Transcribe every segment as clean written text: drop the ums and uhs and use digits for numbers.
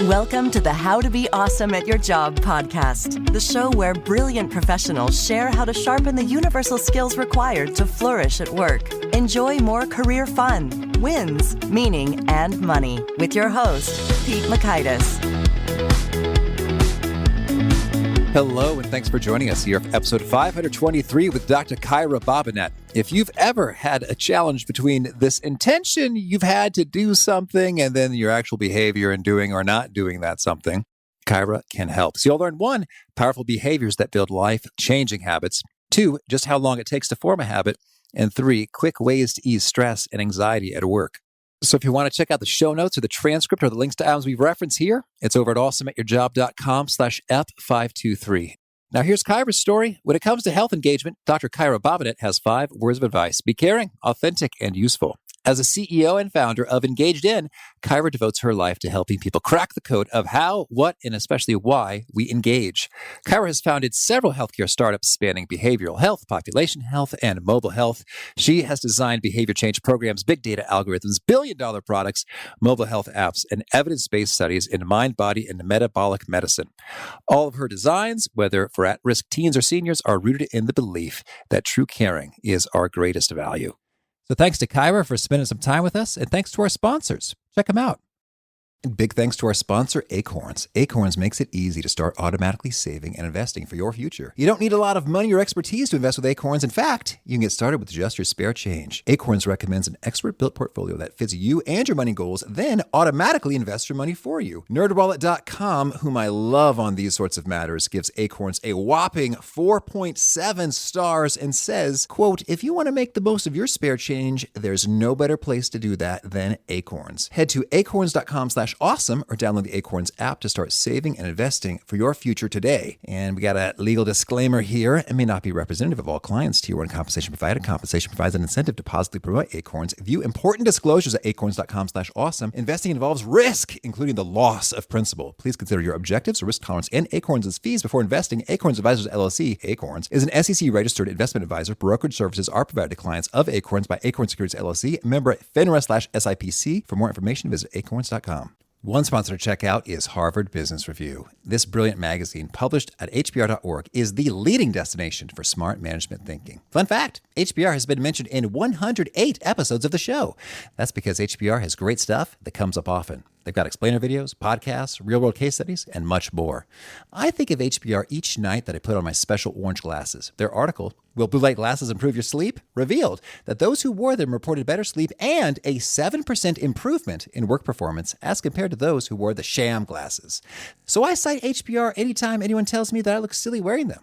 Welcome to the How to Be Awesome at Your Job podcast, the show where brilliant professionals share how to sharpen the universal skills required to flourish at work. Enjoy more career fun, wins, meaning, and money with your host, Pete Makaitis. Hello, and thanks for joining us here for episode 523 with Dr. Kyra Bobinet. If you've ever had a challenge between this intention you've had to do something and then your actual behavior in doing or not doing that something, Kyra can help. So you'll learn 1, powerful behaviors that build life-changing habits, 2, just how long it takes to form a habit, and 3, quick ways to ease stress and anxiety at work. So if you want to check out the show notes or the transcript or the links to items we've referenced here, it's over at awesomeatyourjob.com/F523. Now here's Kyra's story. When it comes to health engagement, Dr. Kyra Bobinet has 5 words of advice. Be caring, authentic, and useful. As a CEO and founder of engagedIN, Kyra devotes her life to helping people crack the code of how, what, and especially why we engage. Kyra has founded several healthcare startups spanning behavioral health, population health, and mobile health. She has designed behavior change programs, big data algorithms, billion-dollar products, mobile health apps, and evidence-based studies in mind, body, and metabolic medicine. All of her designs, whether for at-risk teens or seniors, are rooted in the belief that true caring is our greatest value. So thanks to Kyra for spending some time with us, and thanks to our sponsors. Check them out. And big thanks to our sponsor, Acorns. Acorns makes it easy to start automatically saving and investing for your future. You don't need a lot of money or expertise to invest with Acorns. In fact, you can get started with just your spare change. Acorns recommends an expert-built portfolio that fits you and your money goals, then automatically invests your money for you. NerdWallet.com, whom I love on these sorts of matters, gives Acorns a whopping 4.7 stars and says, quote, if you want to make the most of your spare change, there's no better place to do that than Acorns. Head to acorns.com/awesome or download the Acorns app to start saving and investing for your future today. And we got a legal disclaimer here. It may not be representative of all clients. Tier 1 compensation provided. Compensation provides an incentive to positively promote Acorns. View important disclosures at acorns.com/awesome. Investing involves risk, including the loss of principal. Please consider your objectives, risk tolerance, and Acorns' fees before investing. Acorns Advisors LLC, Acorns, is an SEC-registered investment advisor. Brokerage services are provided to clients of Acorns by Acorns Securities LLC, member FINRA/SIPC. For more information, visit acorns.com. One sponsor to check out is Harvard Business Review. This brilliant magazine, published at hbr.org, is the leading destination for smart management thinking. Fun fact, HBR has been mentioned in 108 episodes of the show. That's because HBR has great stuff that comes up often. They've got explainer videos, podcasts, real-world case studies, and much more. I think of HBR each night that I put on my special orange glasses. Their article, Will Blue Light Glasses Improve Your Sleep?, revealed that those who wore them reported better sleep and a 7% improvement in work performance as compared to those who wore the sham glasses. So I cite HBR anytime anyone tells me that I look silly wearing them.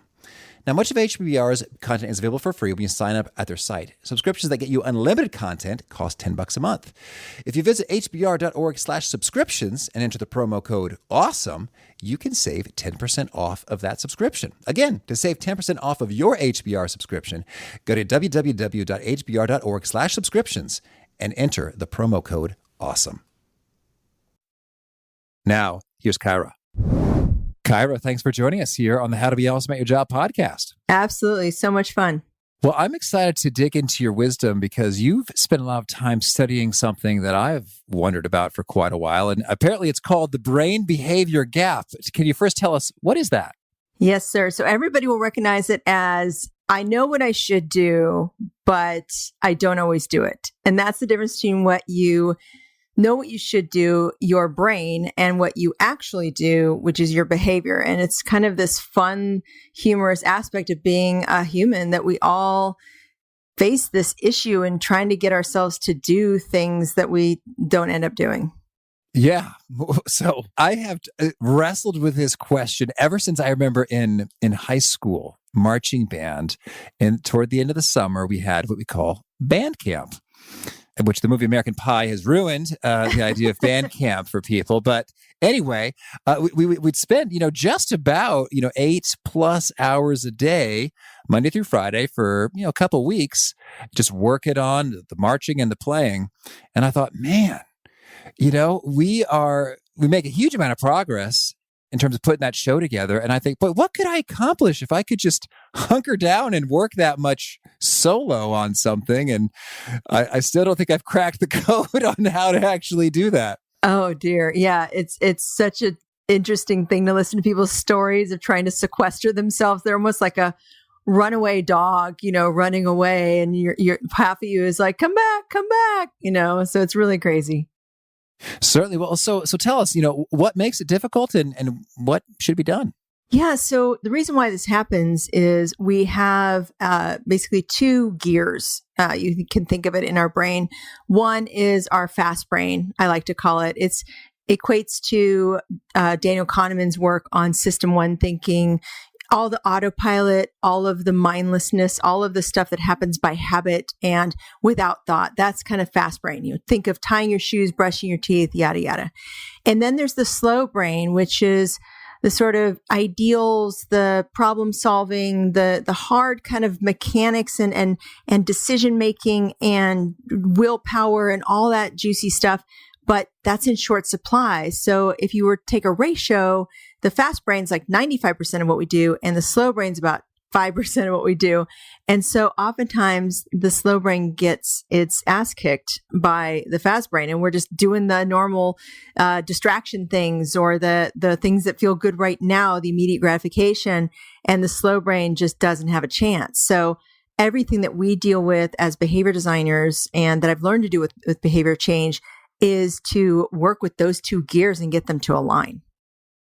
Now, much of HBR's content is available for free when you sign up at their site. Subscriptions that get you unlimited content cost $10 a month. If you visit hbr.org/subscriptions and enter the promo code AWESOME, you can save 10% off of that subscription. Again, to save 10% off of your HBR subscription, go to www.hbr.org/subscriptions and enter the promo code AWESOME. Now, here's Kyra. Kyra, thanks for joining us here on the How to Be Awesome at Your Job podcast. Absolutely. So much fun. Well, I'm excited to dig into your wisdom because you've spent a lot of time studying something that I've wondered about for quite a while. And apparently it's called the brain behavior gap. Can you first tell us, what is that? Yes, sir. So everybody will recognize it as, I know what I should do, but I don't always do it. And that's the difference between what you know what you should do, your brain, and what you actually do, which is your behavior. And it's kind of this fun, humorous aspect of being a human that we all face this issue in trying to get ourselves to do things that we don't end up doing. Yeah. So I have wrestled with this question ever since I remember in high school, marching band. And toward the end of the summer, we had what we call band camp, which the movie American Pie has ruined the idea of band camp for people. But anyway, we'd spend, just about, 8+ hours a day, Monday through Friday for, a couple weeks, just working on the marching and the playing. And I thought, man, we make a huge amount of progress in terms of putting that show together. And I think, but what could I accomplish if I could just hunker down and work that much solo on something? And I still don't think I've cracked the code on how to actually do that. Oh dear. Yeah. It's such an interesting thing to listen to people's stories of trying to sequester themselves. They're almost like a runaway dog, running away, and you're half of you is like, come back, so it's really crazy. Certainly. Well, so tell us, what makes it difficult and what should be done? Yeah. So the reason why this happens is we have basically two gears. You can think of it in our brain. One is our fast brain, I like to call it. It equates to Daniel Kahneman's work on System 1 thinking, all the autopilot, all of the mindlessness, all of the stuff that happens by habit and without thought. That's kind of fast brain. Think of tying your shoes, brushing your teeth, yada, yada. And then there's the slow brain, which is the sort of ideals, the problem solving, the hard kind of mechanics and decision making and willpower and all that juicy stuff. But that's in short supply. So if you were to take a ratio, the fast brain's like 95% of what we do, and the slow brain's about 5% of what we do. And so oftentimes the slow brain gets its ass kicked by the fast brain, and we're just doing the normal distraction things or the things that feel good right now, the immediate gratification, and the slow brain just doesn't have a chance. So everything that we deal with as behavior designers and that I've learned to do with behavior change is to work with those two gears and get them to align.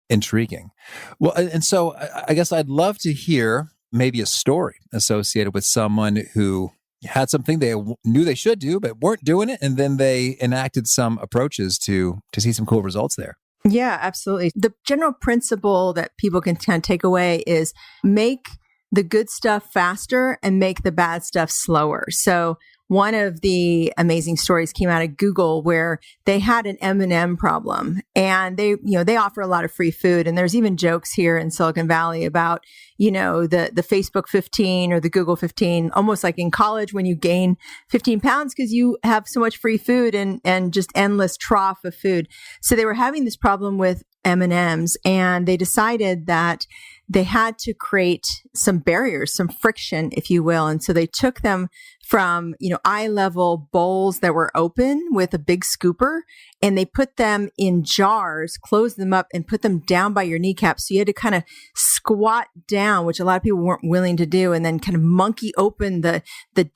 Intriguing. Well, and so I guess I'd love to hear maybe a story associated with someone who had something they knew they should do, but weren't doing it. And then they enacted some approaches to see some cool results there. Yeah, absolutely. The general principle that people can kind of take away is make the good stuff faster and make the bad stuff slower. So one of the amazing stories came out of Google where they had an M&M problem, and they offer a lot of free food. And there's even jokes here in Silicon Valley about, the Facebook 15 or the Google 15, almost like in college when you gain 15 pounds because you have so much free food and just endless trough of food. So they were having this problem with M&Ms, and they decided that they had to create some barriers, some friction, if you will. And so they took them from, eye level bowls that were open with a big scooper, and they put them in jars, closed them up, and put them down by your kneecaps. So you had to kind of squat down, which a lot of people weren't willing to do, and then kind of monkey open the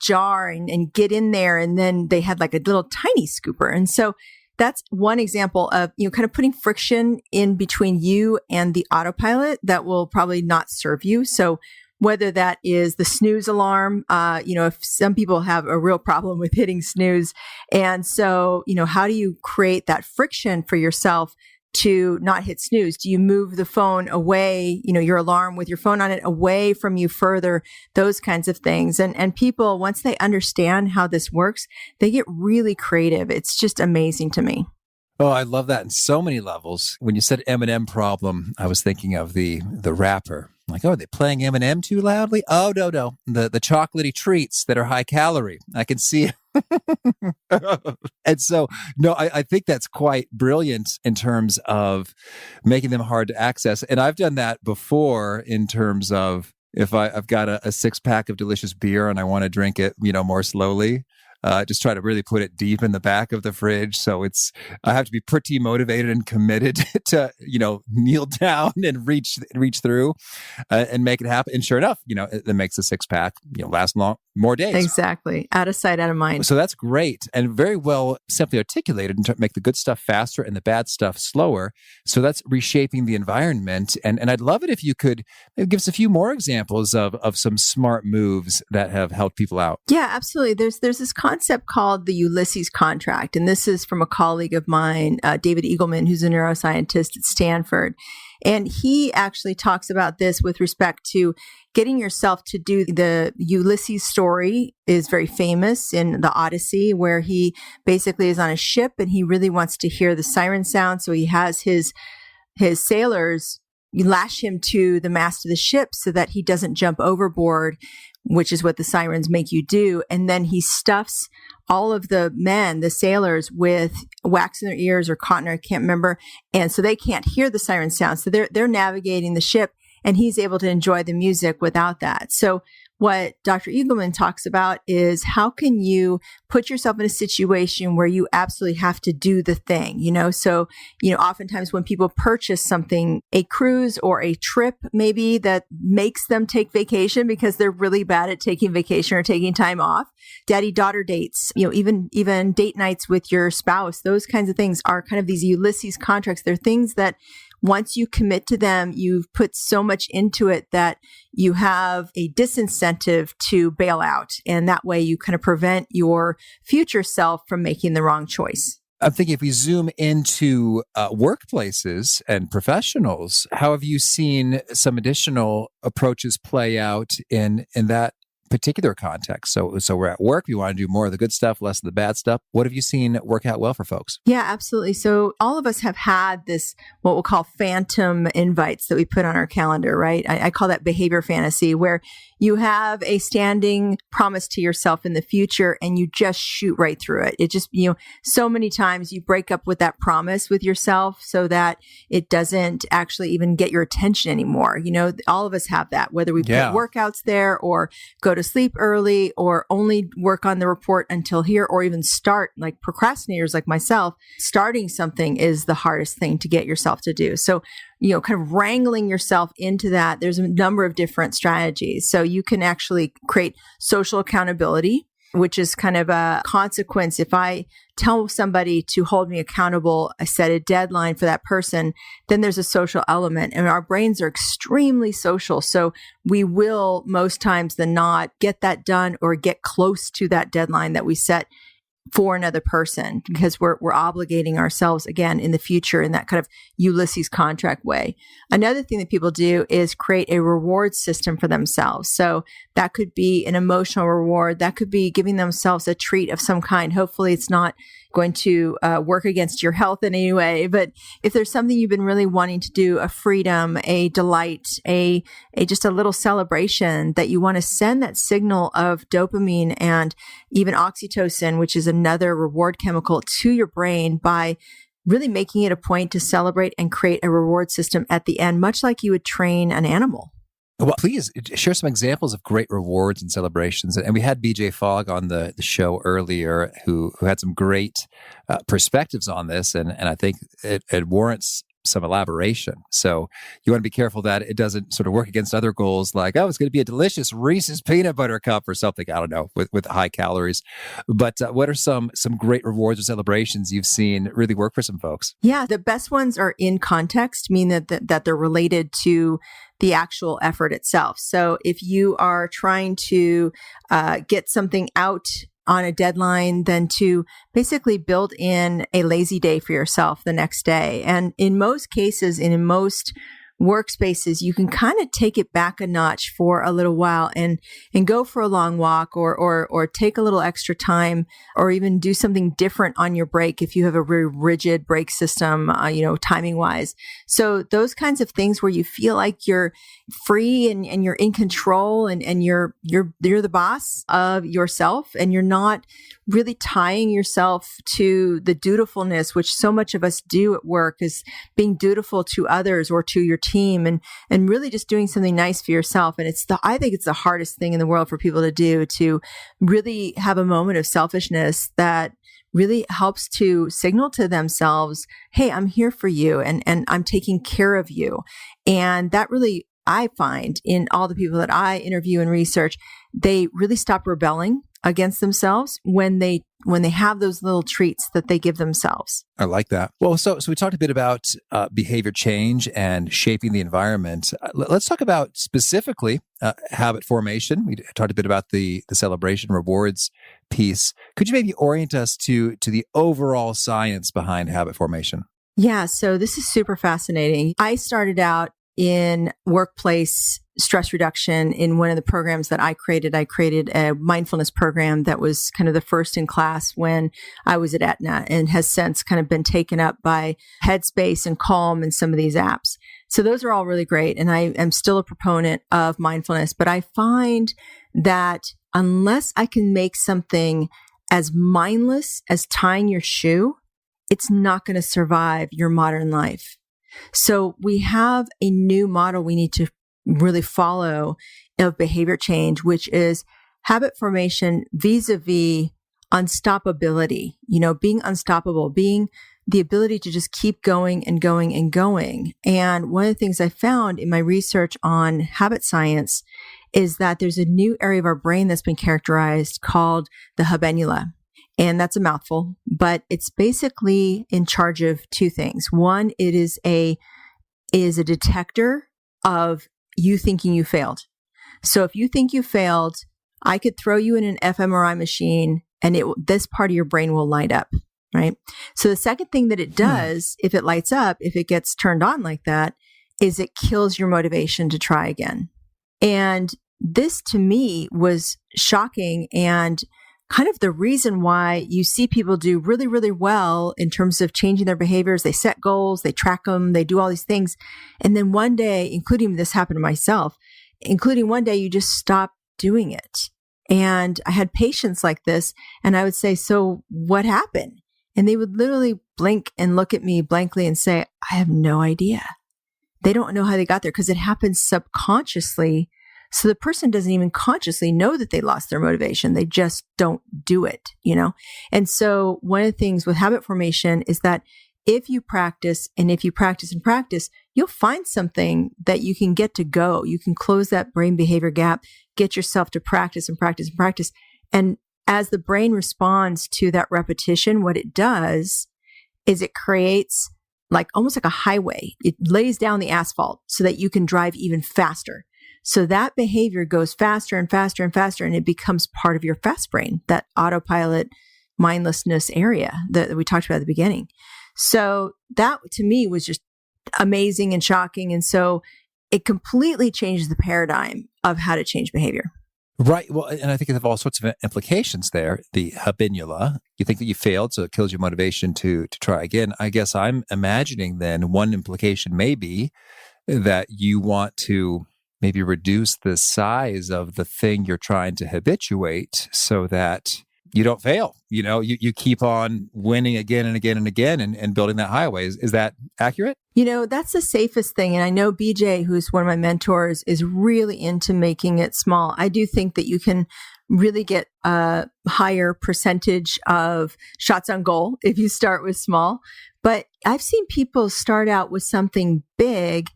jar and get in there. And then they had like a little tiny scooper. And so that's one example of, kind of putting friction in between you and the autopilot that will probably not serve you. So whether that is the snooze alarm, if some people have a real problem with hitting snooze. And so, how do you create that friction for yourself to not hit snooze? Do you move the phone away, your alarm with your phone on it away from you further, those kinds of things. And people, once they understand how this works, they get really creative. It's just amazing to me. Oh, I love that in so many levels. When you said M&M problem, I was thinking of the rapper. Like, oh, are they playing M&M too loudly? Oh, no. The chocolatey treats that are high calorie. I can see it. And so, no, I think that's quite brilliant in terms of making them hard to access. And I've done that before in terms of if I've got a 6-pack of delicious beer and I want to drink it, more slowly. Just try to really put it deep in the back of the fridge. So I have to be pretty motivated and committed to, kneel down and reach through and make it happen. And sure enough, it makes the 6-pack, last more days. Exactly. Out of sight, out of mind. So that's great and very well simply articulated to make the good stuff faster and the bad stuff slower. So that's reshaping the environment. And I'd love it if you could maybe give us a few more examples of some smart moves that have helped people out. Yeah, absolutely. There's this concept called the Ulysses contract. And this is from a colleague of mine, David Eagleman, who's a neuroscientist at Stanford. And he actually talks about this with respect to getting yourself to do the Ulysses story is very famous in the Odyssey, where he basically is on a ship and he really wants to hear the siren sound. So he has his sailors lash him to the mast of the ship so that he doesn't jump overboard, which is what the sirens make you do. And then he stuffs all of the men, the sailors, with wax in their ears or cotton, I can't remember. And so they can't hear the siren sound. So they're navigating the ship, and he's able to enjoy the music without that. So what Dr. Eagleman talks about is how can you put yourself in a situation where you absolutely have to do the thing, So, oftentimes when people purchase something, a cruise or a trip maybe that makes them take vacation because they're really bad at taking vacation or taking time off, daddy-daughter dates, even date nights with your spouse, those kinds of things are kind of these Ulysses contracts. They're things that once you commit to them, you've put so much into it that you have a disincentive to bail out. And that way you kind of prevent your future self from making the wrong choice. I'm thinking if we zoom into workplaces and professionals, how have you seen some additional approaches play out in that particular context? So we're at work. We want to do more of the good stuff, less of the bad stuff. What have you seen work out well for folks? Yeah, absolutely. So all of us have had this, what we'll call phantom invites that we put on our calendar, right? I call that behavior fantasy, where you have a standing promise to yourself in the future and you just shoot right through it. It just, so many times you break up with that promise with yourself so that it doesn't actually even get your attention anymore. All of us have that, whether we put workouts there or go to sleep early or only work on the report until here, or even start, like procrastinators like myself, starting something is the hardest thing to get yourself to do. So, kind of wrangling yourself into that, there's a number of different strategies. So you can actually create social accountability, which is kind of a consequence. If I tell somebody to hold me accountable, I set a deadline for that person, then there's a social element. And our brains are extremely social. So we will most times than not get that done or get close to that deadline that we set for another person, because we're obligating ourselves again in the future in that kind of Ulysses contract way. Another thing that people do is create a reward system for themselves. So that could be an emotional reward. That could be giving themselves a treat of some kind. Hopefully it's not going to work against your health in any way. But if there's something you've been really wanting to do, a freedom, a delight, a just a little celebration, that you want to send that signal of dopamine and even oxytocin, which is another reward chemical, to your brain by really making it a point to celebrate and create a reward system at the end, much like you would train an animal. Well, please share some examples of great rewards and celebrations. And we had BJ Fogg on the show earlier who had some great perspectives on this. And I think it warrants some elaboration. So you want to be careful that it doesn't sort of work against other goals like, oh, it's going to be a delicious Reese's peanut butter cup or something. I don't know, with high calories. But what are some great rewards or celebrations you've seen really work for some folks? Yeah, the best ones are in context, meaning that they're related to the actual effort itself. So if you are trying to get something out on a deadline, then to basically build in a lazy day for yourself the next day. And in most cases, and in most workspaces, you can kind of take it back a notch for a little while and go for a long walk or take a little extra time, or even do something different on your break if you have a very rigid break system, timing wise. So those kinds of things where you feel like you're free and you're in control and you're the boss of yourself, and you're not really tying yourself to the dutifulness, which so much of us do at work, is being dutiful to others or to your team, and really just doing something nice for yourself. And I think it's the hardest thing in the world for people to do, to really have a moment of selfishness that really helps to signal to themselves, hey, I'm here for you and I'm taking care of you. And that really, I find in all the people that I interview and research, they really stop rebelling against themselves when they have those little treats that they give themselves. I like that. Well, so we talked a bit about behavior change and shaping the environment. Let's talk about specifically habit formation. We talked a bit about the celebration rewards piece. Could you maybe orient us to the overall science behind habit formation? Yeah, so this is super fascinating. I started out in workplace stress reduction in one of the programs that I created. I created a mindfulness program that was kind of the first in class when I was at Aetna, and has since kind of been taken up by Headspace and Calm and some of these apps. So those are all really great. And I am still a proponent of mindfulness, but I find that unless I can make something as mindless as tying your shoe, it's not going to survive your modern life. So we have a new model we need to really follow of behavior change, which is habit formation vis-a-vis unstoppability, being unstoppable, being the ability to just keep going and going and going. And one of the things I found in my research on habit science is that there's a new area of our brain that's been characterized called the habenula. And that's a mouthful, but it's basically in charge of two things. One, it is a detector of you thinking you failed. So if you think you failed, I could throw you in an fMRI machine and this part of your brain will light up, right? So the second thing that it does, if it lights up, if it gets turned on like that, is it kills your motivation to try again. And this to me was shocking and kind of the reason why you see people do really, really well in terms of changing their behaviors. They set goals, they track them, they do all these things. And then one day, including this happened to myself, including one day you just stop doing it. And I had patients like this and I would say, so what happened? And they would literally blink and look at me blankly and say, I have no idea. They don't know how they got there because it happens subconsciously. So the person doesn't even consciously know that they lost their motivation. They just don't do it, And so one of the things with habit formation is that if you practice and if you practice and practice, you'll find something that you can get to go. You can close that brain behavior gap, get yourself to practice and practice and practice. And as the brain responds to that repetition, what it does is it creates almost like a highway. It lays down the asphalt so that you can drive even faster. So that behavior goes faster and faster and faster, and it becomes part of your fast brain, that autopilot mindlessness area that we talked about at the beginning. So that to me was just amazing and shocking. And so it completely changes the paradigm of how to change behavior. Right. Well, and I think it has all sorts of implications there. The habenula, you think that you failed, so it kills your motivation to try again. I guess I'm imagining then one implication may be that you want to maybe reduce the size of the thing you're trying to habituate so that you don't fail. You keep on winning again and again and again and building that highway. Is that accurate? That's the safest thing. And I know BJ, who's one of my mentors, is really into making it small. I do think that you can really get a higher percentage of shots on goal if you start with small. But I've seen people start out with something big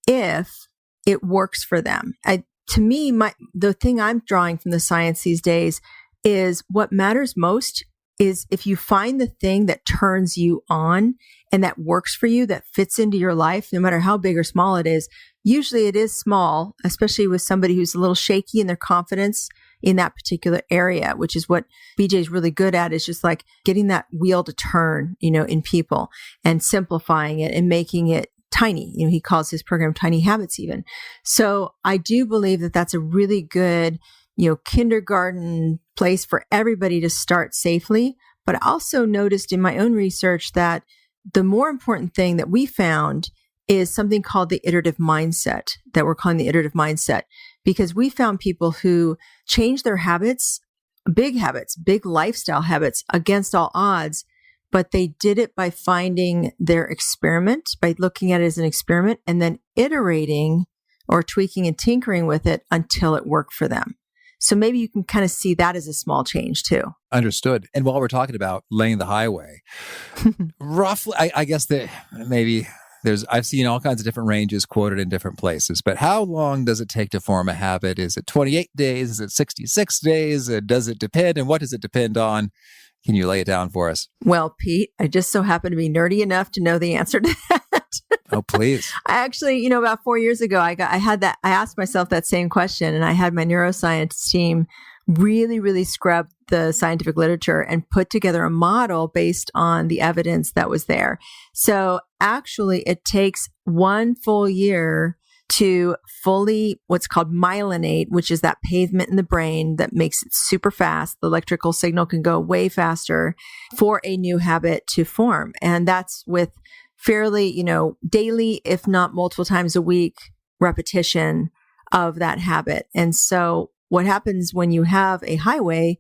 if it works for them. To me, the thing I'm drawing from the science these days is what matters most is if you find the thing that turns you on and that works for you, that fits into your life, no matter how big or small it is. Usually it is small, especially with somebody who's a little shaky in their confidence in that particular area, which is what BJ is really good at, is just like getting that wheel to turn, in people and simplifying it and making it tiny. He calls his program Tiny Habits even. So I do believe that that's a really good, kindergarten place for everybody to start safely. But I also noticed in my own research that the more important thing that we found is something called the iterative mindset, that we're calling the iterative mindset, because we found people who changed their habits, big lifestyle habits against all odds, but they did it by finding their experiment, by looking at it as an experiment and then iterating or tweaking and tinkering with it until it worked for them. So maybe you can kind of see that as a small change too. Understood. And while we're talking about laying the highway, roughly, I guess that maybe I've seen all kinds of different ranges quoted in different places, but how long does it take to form a habit? Is it 28 days? Is it 66 days? Does it depend? And what does it depend on? Can you lay it down for us? Well, Pete, I just so happen to be nerdy enough to know the answer to that. Oh, please. I actually, about 4 years ago, I asked myself that same question, and I had my neuroscience team really, really scrub the scientific literature and put together a model based on the evidence that was there. So actually, it takes 1 full year to fully what's called myelinate, which is that pavement in the brain that makes it super fast. The electrical signal can go way faster for a new habit to form. And that's with fairly, daily, if not multiple times a week, repetition of that habit. And so what happens when you have a highway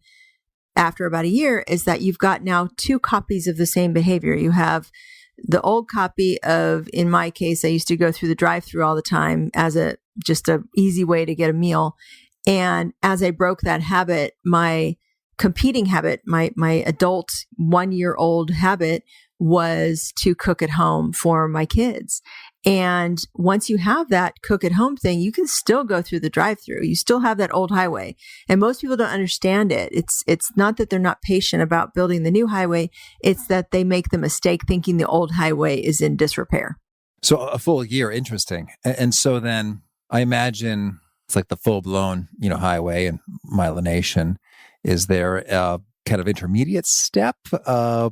after about a year is that you've got now 2 copies of the same behavior. You have the old copy of, in my case, I used to go through the drive-through all the time as just a easy way to get a meal. And as I broke that habit, my competing habit, my adult 1-year-old habit was to cook at home for my kids. And once you have that cook at home thing, you can still go through the drive-through. You still have that old highway. And most people don't understand it. It's not that they're not patient about building the new highway. It's that they make the mistake thinking the old highway is in disrepair. So a full year, interesting. And so then I imagine it's like the full-blown, highway and myelination. Is there a kind of intermediate step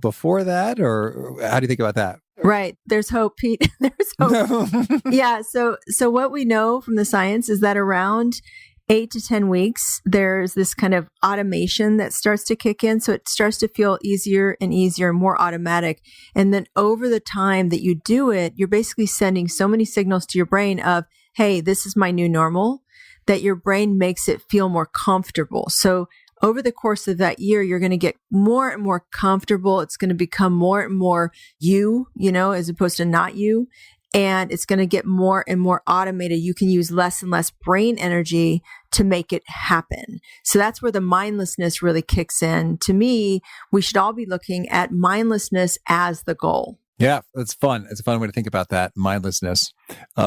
before that, or how do you think about that? Right. There's hope, Pete. There's hope. Yeah. So what we know from the science is that around 8 to 10 weeks, there's this kind of automation that starts to kick in. So it starts to feel easier and easier, more automatic. And then over the time that you do it, you're basically sending so many signals to your brain of, hey, this is my new normal, that your brain makes it feel more comfortable. So over the course of that year, you're going to get more and more comfortable. It's going to become more and more you, as opposed to not you. And it's going to get more and more automated. You can use less and less brain energy to make it happen. So that's where the mindlessness really kicks in. To me, we should all be looking at mindlessness as the goal. Yeah, that's fun. It's a fun way to think about that, mindlessness,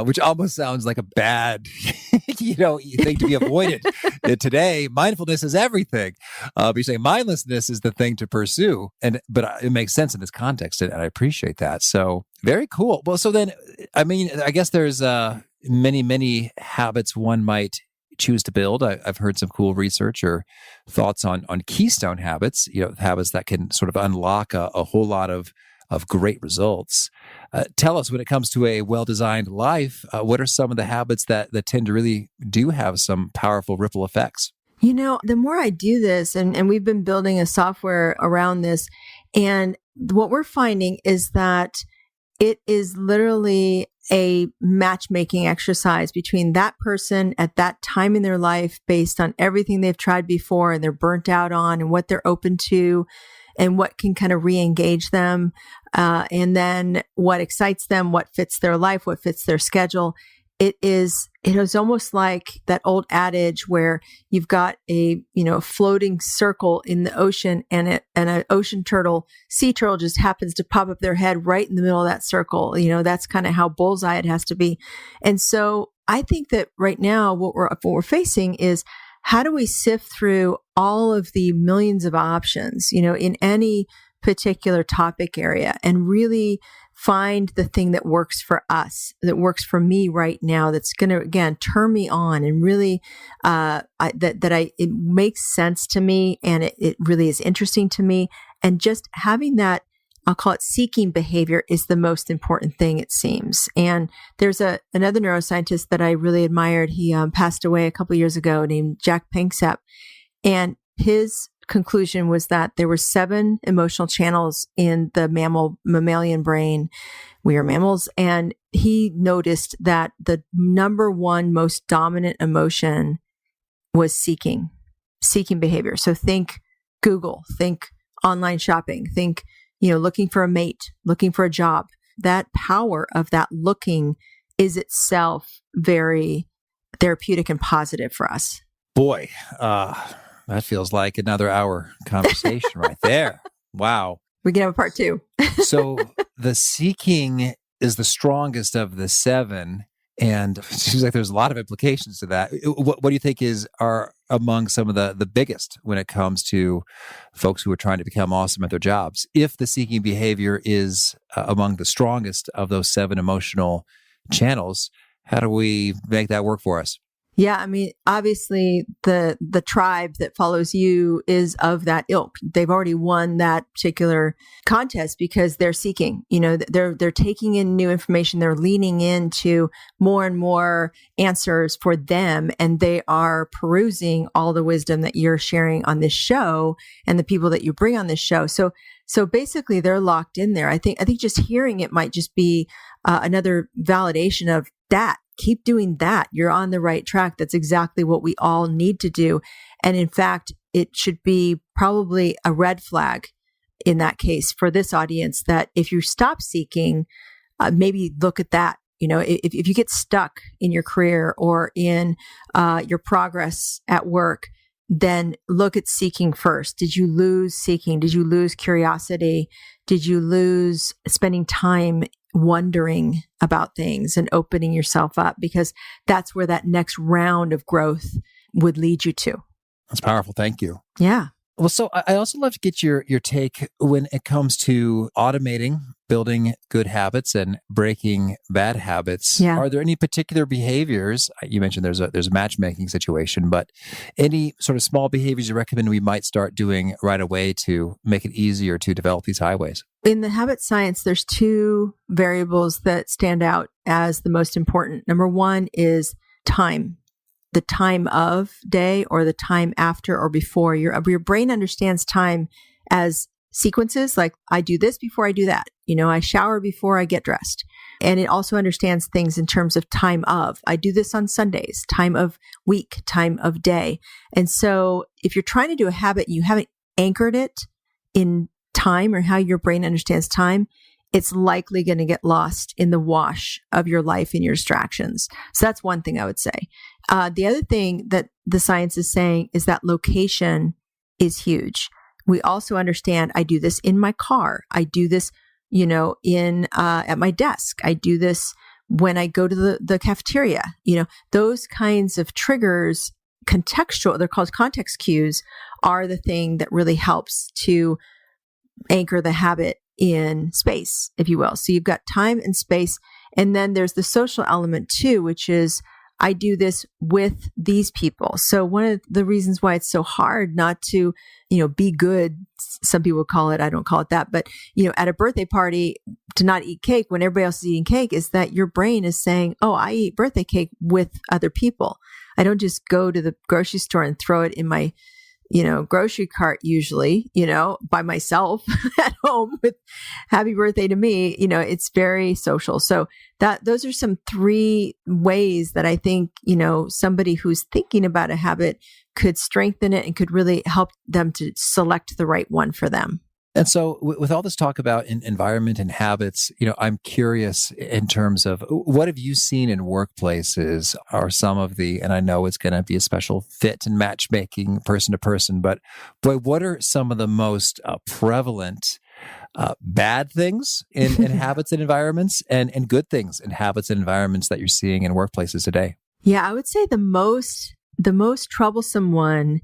which almost sounds like a bad, thing to be avoided. Today, mindfulness is everything. But you're saying mindlessness is the thing to pursue, but it makes sense in this context, and I appreciate that. So very cool. Well, so then, I guess there's many, many habits one might choose to build. I've heard some cool research or thoughts on keystone habits, habits that can sort of unlock a whole lot of great results. Tell us, when it comes to a well-designed life, what are some of the habits that tend to really do have some powerful ripple effects? The more I do this, and we've been building a software around this, and what we're finding is that it is literally a matchmaking exercise between that person at that time in their life based on everything they've tried before and they're burnt out on and what they're open to and what can kind of re-engage them. And then what excites them, what fits their life, what fits their schedule. It is almost like that old adage where you've got a floating circle in the ocean and an ocean turtle, sea turtle just happens to pop up their head right in the middle of that circle. That's kind of how bullseye it has to be. And so I think that right now what we're facing is, how do we sift through all of the millions of options, in any particular topic area, and really find the thing that works for us, that works for me right now, that's going to, again, turn me on and really, it makes sense to me and it really is interesting to me. And just having that, I'll call it seeking behavior, is the most important thing, it seems. And there's another neuroscientist that I really admired. He passed away a couple years ago, named Jack Panksepp. And his conclusion was that there were 7 emotional channels in the mammalian brain. We are mammals. And he noticed that the number one most dominant emotion was seeking behavior. So think Google, think online shopping, think looking for a mate, looking for a job. That power of that looking is itself very therapeutic and positive for us. Boy, that feels like another hour conversation right there. Wow. We can have a part 2. So the seeking is the strongest of the 7. And it seems like there's a lot of implications to that. What do you think are among some of the biggest when it comes to folks who are trying to become awesome at their jobs? If the seeking behavior is among the strongest of those 7 emotional channels, how do we make that work for us? Yeah, obviously the tribe that follows you is of that ilk. They've already won that particular contest because they're seeking. They're taking in new information. They're leaning into more and more answers for them, and they are perusing all the wisdom that you're sharing on this show and the people that you bring on this show. So basically, they're locked in there. I think just hearing it might just be another validation of that. Keep doing that. You're on the right track. That's exactly what we all need to do. And in fact, it should be probably a red flag in that case for this audience that if you stop seeking, maybe look at that. If you get stuck in your career or in your progress at work, then look at seeking first. Did you lose seeking? Did you lose curiosity? Did you lose spending time wondering about things and opening yourself up? Because that's where that next round of growth would lead you to. That's powerful. Thank you. Yeah. Well, so I also love to get your take when it comes to automating, building good habits and breaking bad habits. Yeah. Are there any particular behaviors? You mentioned there's a matchmaking situation, but any sort of small behaviors you recommend we might start doing right away to make it easier to develop these highways? In the habit science, there's two variables that stand out as the most important. Number one is time. The time of day or the time after or before. Your brain understands time as sequences, like I do this before I do that. I shower before I get dressed. And it also understands things in terms of time of. I do this on Sundays, time of week, time of day. And so if you're trying to do a habit and you haven't anchored it in time or how your brain understands time, it's likely going to get lost in the wash of your life and your distractions. So that's one thing I would say. The other thing that the science is saying is that location is huge. We also understand I do this in my car. I do this, at my desk. I do this when I go to the cafeteria. Those kinds of triggers, contextual, they're called context cues, are the thing that really helps to anchor the habit in space, if you will. So you've got time and space. And then there's the social element too, which is I do this with these people. So one of the reasons why it's so hard not to, be good, some people call it, I don't call it that, but, at a birthday party to not eat cake when everybody else is eating cake is that your brain is saying, oh, I eat birthday cake with other people. I don't just go to the grocery store and throw it in my grocery cart usually, by myself at home with happy birthday to me, it's very social. So those are some three ways that I think, somebody who's thinking about a habit could strengthen it and could really help them to select the right one for them. And so with all this talk about environment and habits, I'm curious in terms of what have you seen in workplaces are some of and I know it's going to be a special fit and matchmaking person to person, but boy, what are some of the most prevalent bad things in habits and environments and good things in habits and environments that you're seeing in workplaces today? Yeah, I would say the most troublesome one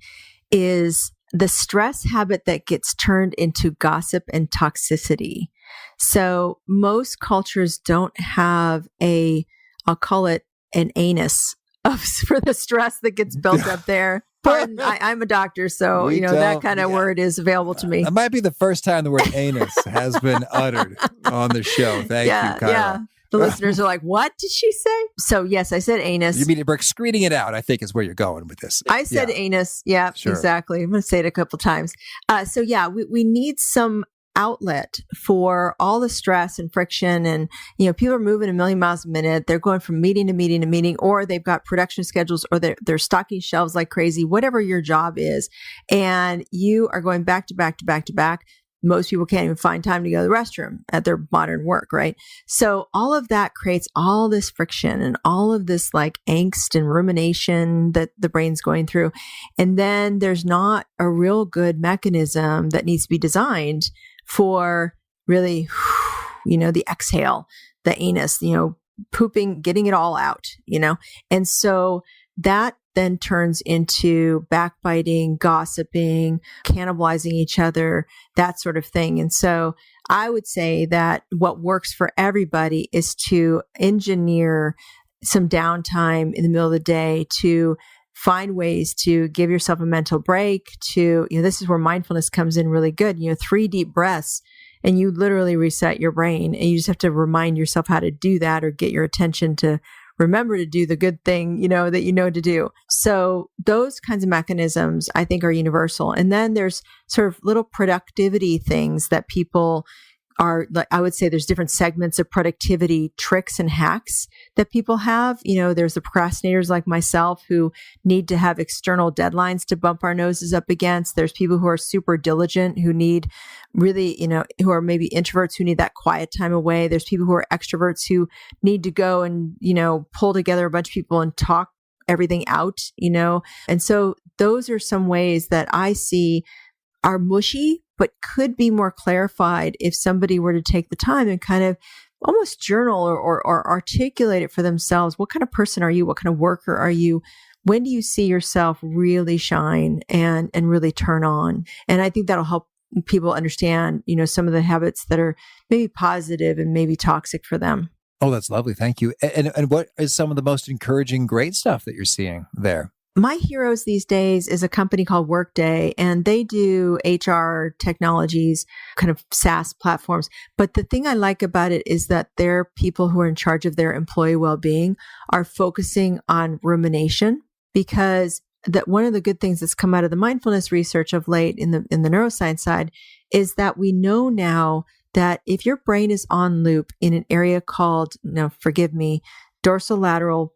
is the stress habit that gets turned into gossip and toxicity. So most cultures don't have I'll call it an anus for the stress that gets built up there. Pardon, I'm a doctor, so that kind of word is available to me. It might be the first time the word anus has been uttered on the show. Thank you, Kyra. Yeah. The listeners are like, what did she say? So yes, I said anus. You mean we're excreting it out, I think is where you're going with this. I said anus. Yeah, sure. Exactly. I'm going to say it a couple times. We need some outlet for all the stress and friction. And, people are moving a million miles a minute. They're going from meeting to meeting to meeting, or they've got production schedules, or they're stocking shelves like crazy, whatever your job is. And you are going back to back to back to back. Most people can't even find time to go to the restroom at their modern work, right? So all of that creates all this friction and all of this like angst and rumination that the brain's going through. And then there's not a real good mechanism that needs to be designed for really, the exhale, the anus, pooping, getting it all out, And so that then turns into backbiting, gossiping, cannibalizing each other, that sort of thing. And so I would say that what works for everybody is to engineer some downtime in the middle of the day to find ways to give yourself a mental break to, this is where mindfulness comes in really good, 3 deep breaths and you literally reset your brain and you just have to remind yourself how to do that or get your attention to remember to do the good thing, that you know to do. So those kinds of mechanisms I think are universal. And then there's sort of little productivity things that people are, like, I would say there's different segments of productivity tricks and hacks that people have. There's the procrastinators like myself who need to have external deadlines to bump our noses up against. There's people who are super diligent who need really, who are maybe introverts who need that quiet time away. There's people who are extroverts who need to go and, pull together a bunch of people and talk everything out, And so those are some ways that I see are mushy, but could be more clarified if somebody were to take the time and kind of almost journal or articulate it for themselves. What kind of person are you? What kind of worker are you? When do you see yourself really shine and really turn on? And I think that'll help people understand, some of the habits that are maybe positive and maybe toxic for them. Oh, that's lovely. Thank you. And what is some of the most encouraging, great stuff that you're seeing there? My heroes these days is a company called Workday, and they do HR technologies, kind of SaaS platforms. But the thing I like about it is that their people who are in charge of their employee well-being are focusing on rumination, because that one of the good things that's come out of the mindfulness research of late in the neuroscience side is that we know now that if your brain is on loop in an area called, forgive me, dorsolateral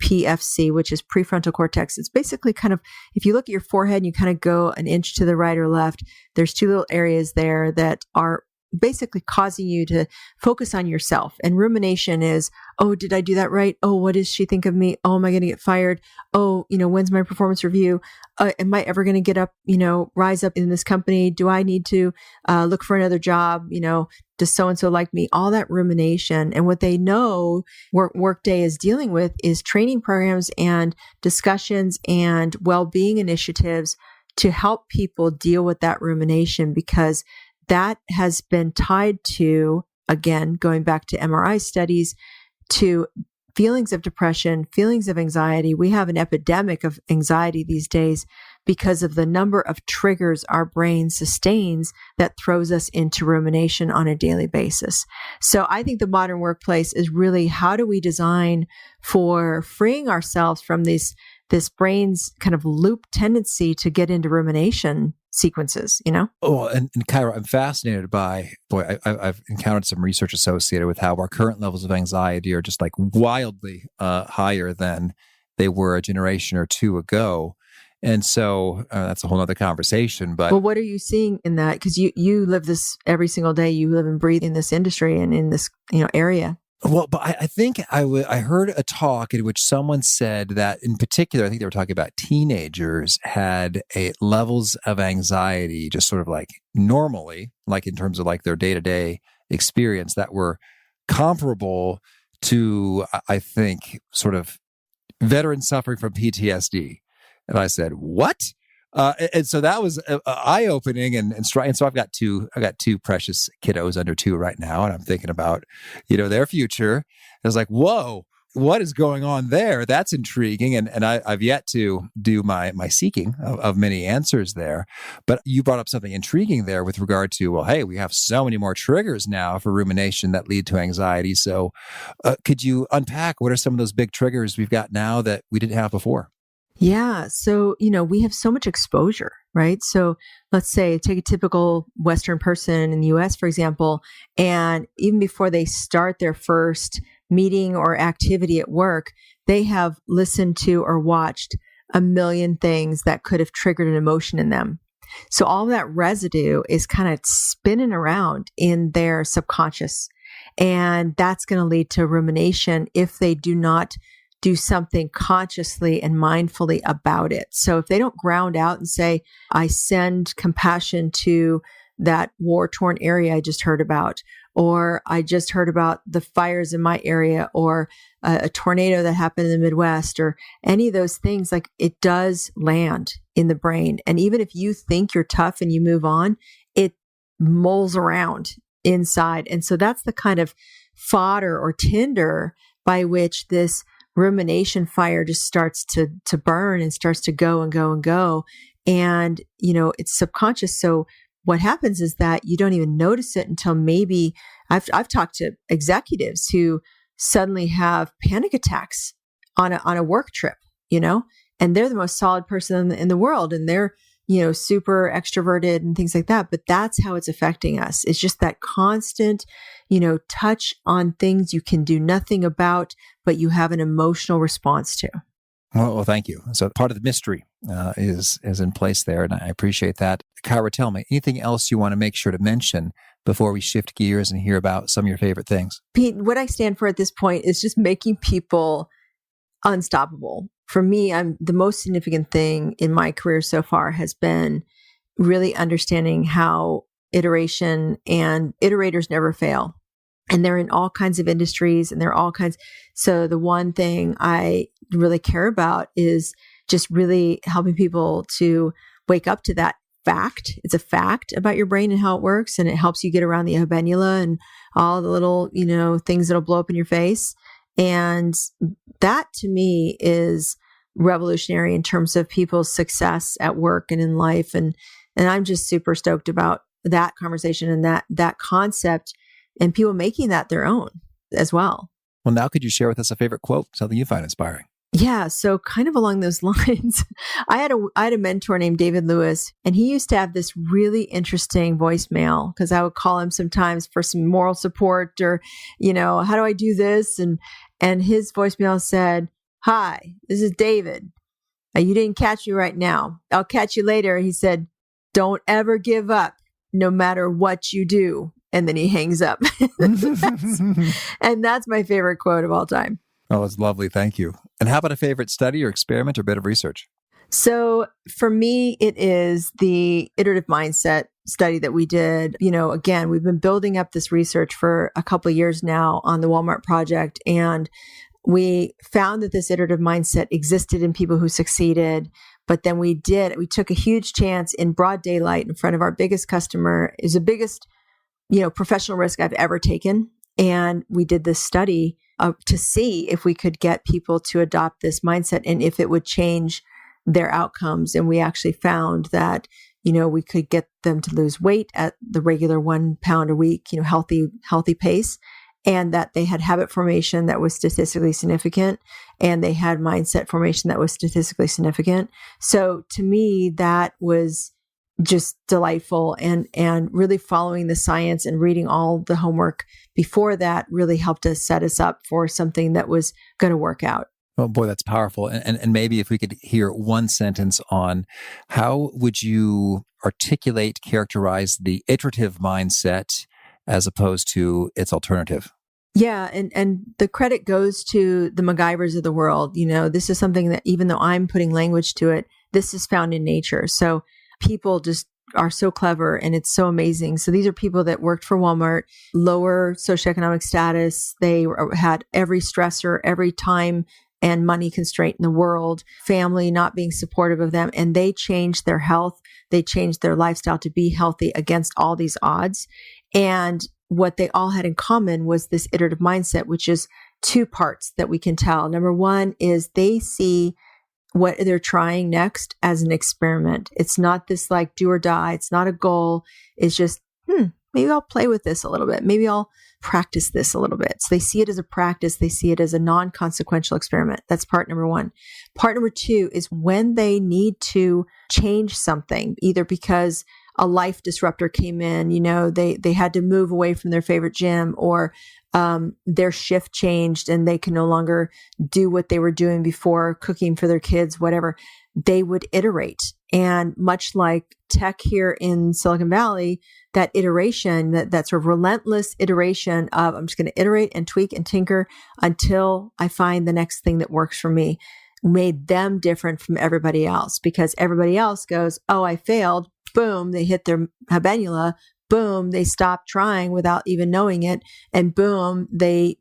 PFC, which is prefrontal cortex. It's basically kind of, if you look at your forehead and you kind of go an inch to the right or left, there's two little areas there that are basically causing you to focus on yourself. And rumination is, oh, did I do that right? Oh, what does she think of me? Oh, am I going to get fired? Oh, when's my performance review? Am I ever going to get up, rise up in this company? Do I need to look for another job? Does so-and-so like me? All that rumination. And what they know Workday is dealing with is training programs and discussions and well-being initiatives to help people deal with that rumination, because that has been tied to, again, going back to MRI studies, to feelings of depression, feelings of anxiety. We have an epidemic of anxiety these days because of the number of triggers our brain sustains that throws us into rumination on a daily basis. So I think the modern workplace is really, how do we design for freeing ourselves from this brain's kind of loop tendency to get into rumination sequences, Oh, and Kyra, I'm fascinated by, I've encountered some research associated with how our current levels of anxiety are just like wildly higher than they were a generation or two ago. And so that's a whole other conversation. But well, what are you seeing in that? Because you live this every single day. You live and breathe in this industry and in this area. Well, but I think I heard a talk in which someone said that, in particular, I think they were talking about teenagers had levels of anxiety just sort of like normally, like in terms of like their day-to-day experience, that were comparable to, I think, sort of veterans suffering from PTSD. And I said, what? And so that was eye-opening and so I've got two precious kiddos under 2 right now, and I'm thinking about, their future. I was like, whoa, what is going on there? That's intriguing. And I've yet to do my seeking of many answers there. But you brought up something intriguing there with regard to, well, hey, we have so many more triggers now for rumination that lead to anxiety. So could you unpack what are some of those big triggers we've got now that we didn't have before? Yeah. So, we have so much exposure, right? So let's say take a typical Western person in the US, for example, and even before they start their first meeting or activity at work, they have listened to or watched a million things that could have triggered an emotion in them. So all that residue is kind of spinning around in their subconscious. And that's going to lead to rumination if they do not do something consciously and mindfully about it. So if they don't ground out and say, I send compassion to that war-torn area I just heard about, or I just heard about the fires in my area, or a tornado that happened in the Midwest, or any of those things, like it does land in the brain. And even if you think you're tough and you move on, it moles around inside. And so that's the kind of fodder or tinder by which this rumination fire just starts to burn and starts to go and go and go. And, it's subconscious. So what happens is that you don't even notice it until maybe I've talked to executives who suddenly have panic attacks on a work trip, and they're the most solid person in the world. And they're, super extroverted and things like that, but that's how it's affecting us. It's just that constant, touch on things you can do nothing about, but you have an emotional response to. Well, thank you. So part of the mystery is in place there, and I appreciate that. Kyra, tell me, anything else you want to make sure to mention before we shift gears and hear about some of your favorite things? Pete, what I stand for at this point is just making people unstoppable. For me, the most significant thing in my career so far has been really understanding how iteration and iterators never fail. And they're in all kinds of industries and they're all kinds. So the one thing I really care about is just really helping people to wake up to that fact. It's a fact about your brain and how it works. And it helps you get around the habenula and all the little, things that'll blow up in your face. And that to me is revolutionary in terms of people's success at work and in life. And I'm just super stoked about that conversation and that concept and people making that their own as well. Well, now could you share with us a favorite quote, something you find inspiring? Yeah. So kind of along those lines, I had a mentor named David Lewis, and he used to have this really interesting voicemail because I would call him sometimes for some moral support or, how do I do this? And his voicemail said, "Hi, this is David. You didn't catch me right now. I'll catch you later." He said, "Don't ever give up, no matter what you do." And then he hangs up. And that's my favorite quote of all time. Oh, it's lovely. Thank you. And how about a favorite study or experiment or bit of research? So for me, it is the iterative mindset study that we did. Again, we've been building up this research for a couple of years now on the Walmart project. And we found that this iterative mindset existed in people who succeeded. But then we took a huge chance in broad daylight in front of our biggest customer. It was the biggest professional risk I've ever taken. And we did this study to see if we could get people to adopt this mindset and if it would change their outcomes. And we actually found that, we could get them to lose weight at the regular 1 pound a week, healthy pace, and that they had habit formation that was statistically significant, and they had mindset formation that was statistically significant. So to me, that was just delightful, and really following the science and reading all the homework before that really helped us set us up for something that was going to work out. Oh boy, that's powerful. And maybe if we could hear one sentence on how would you characterize the iterative mindset as opposed to its alternative? Yeah. And the credit goes to the MacGyvers of the world. This is something that even though I'm putting language to it, this is found in nature. So people just are so clever and it's so amazing. So these are people that worked for Walmart, lower socioeconomic status. They had every stressor, every time and money constraint in the world, family not being supportive of them. And they changed their health. They changed their lifestyle to be healthy against all these odds. And what they all had in common was this iterative mindset, which is two parts that we can tell. Number one is they see what they're trying next as an experiment. It's not this like do or die. It's not a goal. It's just, maybe I'll play with this a little bit. Maybe I'll practice this a little bit. So they see it as a practice. They see it as a non-consequential experiment. That's part number one. Part number two is when they need to change something, either because a life disruptor came in, they had to move away from their favorite gym, or their shift changed and they can no longer do what they were doing before, cooking for their kids, whatever. They would iterate. And much like tech here in Silicon Valley, that iteration, that sort of relentless iteration of I'm just going to iterate and tweak and tinker until I find the next thing that works for me, made them different from everybody else, because everybody else goes, oh, I failed. Boom, they hit their habenula. Boom, they stop trying without even knowing it. And boom, they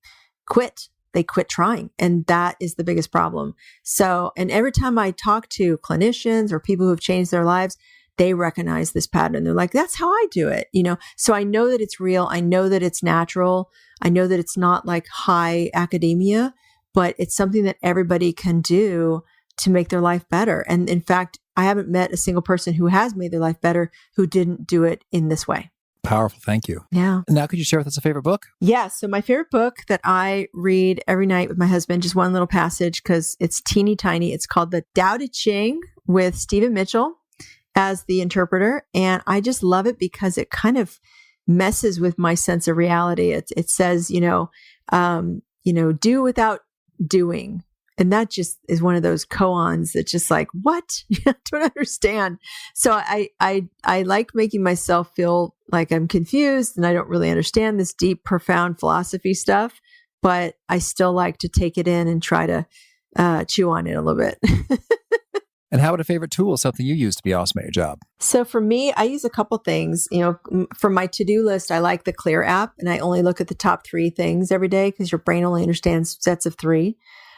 quit. They quit trying. And that is the biggest problem. So, and every time I talk to clinicians or people who have changed their lives, they recognize this pattern. They're like, that's how I do it. So I know that it's real. I know that it's natural. I know that it's not like high academia, but it's something that everybody can do to make their life better. And in fact, I haven't met a single person who has made their life better who didn't do it in this way. Powerful. Thank you. Yeah. Now, could you share with us a favorite book? Yeah. So my favorite book that I read every night with my husband, just one little passage because it's teeny tiny. It's called The Tao Te Ching with Stephen Mitchell. as the interpreter. And I just love it because it kind of messes with my sense of reality. It says, do without doing. And that just is one of those koans that just like, what? I don't understand. So I like making myself feel like I'm confused and I don't really understand this deep, profound philosophy stuff, but I still like to take it in and try to chew on it a little bit. And how about a favorite tool, something you use to be awesome at your job? So for me, I use a couple things. For my to-do list, I like the Clear app, and I only look at the top 3 things every day because your brain only understands sets of 3.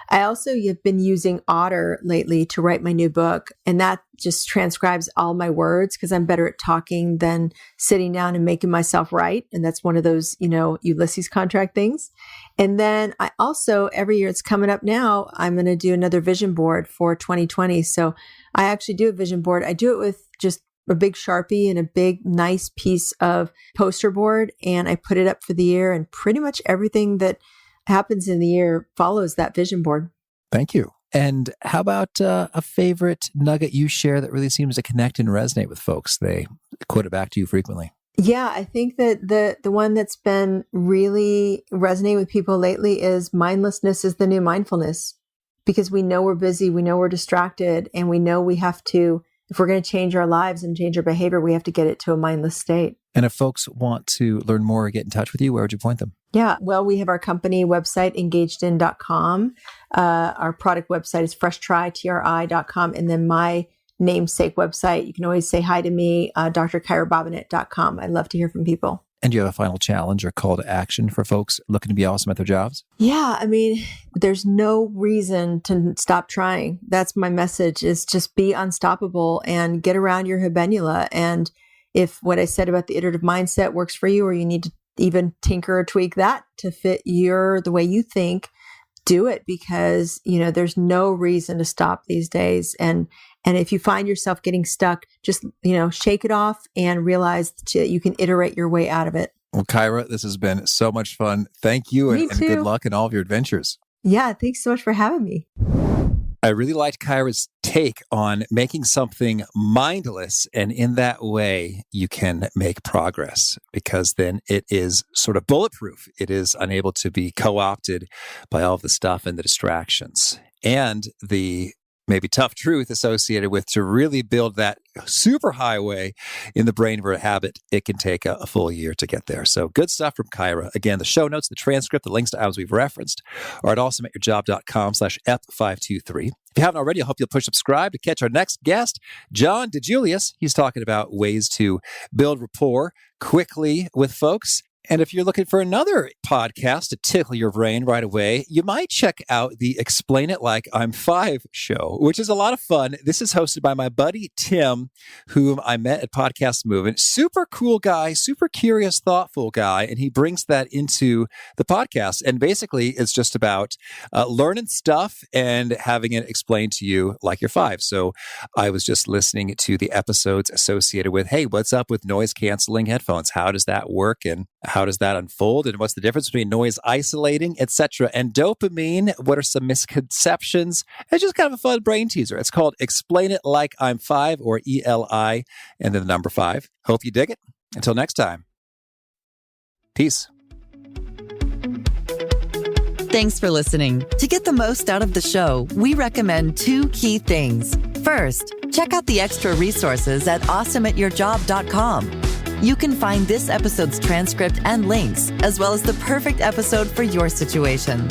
I also have been using Otter lately to write my new book, and that just transcribes all my words because I'm better at talking than sitting down and making myself write. And that's one of those, Ulysses contract things. And then I also, every year it's coming up now, I'm going to do another vision board for 2020. So I actually do a vision board. I do it with just a big Sharpie and a big, nice piece of poster board. And I put it up for the year, and pretty much everything that happens in the year follows that vision board. Thank you. And how about a favorite nugget you share that really seems to connect and resonate with folks? They quote it back to you frequently. Yeah, I think that the one that's been really resonating with people lately is mindlessness is the new mindfulness, because we know we're busy, we know we're distracted, and we know we have to, if we're going to change our lives and change our behavior, we have to get it to a mindless state. And if folks want to learn more or get in touch with you, where would you point them? Yeah, well, we have our company website, engagedIN.com. Our product website is FreshTri.com. And then my namesake website, you can always say hi to me, drkyrabobinet.com. I'd love to hear from people. And do you have a final challenge or call to action for folks looking to be awesome at their jobs? Yeah, I mean, there's no reason to stop trying. That's my message, is just be unstoppable and get around your habenula. And if what I said about the iterative mindset works for you, or you need to even tinker or tweak that to fit the way you think, do it, because, there's no reason to stop these days. And if you find yourself getting stuck, just, shake it off and realize that you can iterate your way out of it. Well, Kyra, this has been so much fun. Thank you, and good luck in all of your adventures. Yeah, thanks so much for having me. I really liked Kyra's take on making something mindless, and in that way, you can make progress, because then it is sort of bulletproof. It is unable to be co-opted by all of the stuff and the distractions and the maybe tough truth associated with, to really build that super highway in the brain for a habit, it can take a full year to get there. So good stuff from Kyra. Again, the show notes, the transcript, the links to items we've referenced are at awesomeatyourjob.com/F523. If you haven't already, I hope you'll push subscribe to catch our next guest, John DeJulius. He's talking about ways to build rapport quickly with folks. And if you're looking for another podcast to tickle your brain right away, you might check out the Explain It Like I'm 5 show, which is a lot of fun. This is hosted by my buddy Tim, whom I met at Podcast Movement. Super cool guy, super curious, thoughtful guy, and he brings that into the podcast. And basically, it's just about learning stuff and having it explained to you like you're 5. So I was just listening to the episodes associated with, hey, what's up with noise-canceling headphones? How does that work? And how does that unfold? And what's the difference between noise isolating, etc., and dopamine? What are some misconceptions? It's just kind of a fun brain teaser. It's called Explain It Like I'm 5, or ELI, and then the number 5. Hope you dig it. Until next time. Peace. Thanks for listening. To get the most out of the show, we recommend 2 key things. First, check out the extra resources at awesomeatyourjob.com. You can find this episode's transcript and links, as well as the perfect episode for your situation.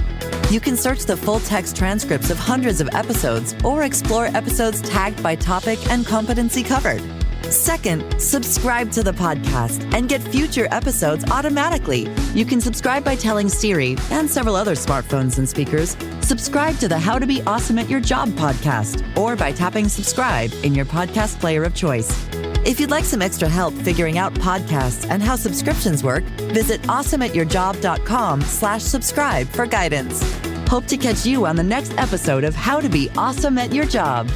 You can search the full-text transcripts of hundreds of episodes, or explore episodes tagged by topic and competency covered. Second, subscribe to the podcast and get future episodes automatically. You can subscribe by telling Siri and several other smartphones and speakers, subscribe to the How to Be Awesome at Your Job podcast, or by tapping subscribe in your podcast player of choice. If you'd like some extra help figuring out podcasts and how subscriptions work, visit awesomeatyourjob.com/subscribe for guidance. Hope to catch you on the next episode of How to Be Awesome at Your Job.